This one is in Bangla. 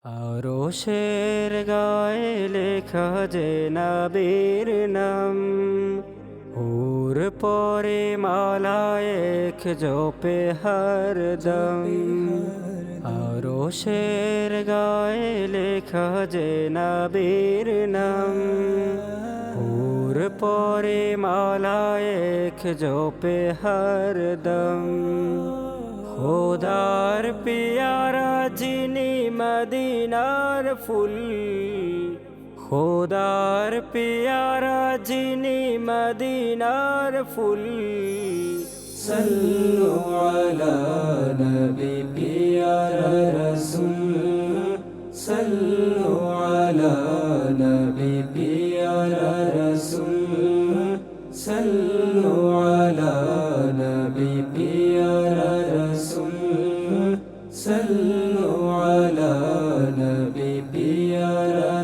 আরশের গায়ে লেখা যে নবীর নাম, হুর পরে মালায়েক জপে হরদম। আরশের গায়ে লেখা যে নবীর নাম, হুর পরে মালায়েক জপে হরদম। খোদার পিয়ারা যিনি মদিনার ফুল, খোদার পিয়ারা যিনি মদিনার ফুল। সাল্লু আলা নবী পিয়ারা রাসূল, সাল্লু আলা নবী পিয়ারা রাসূল, সাল্লু আলা নবী পিয়ারা রাসূল, সাল্লু আলা নবী পিয়ারা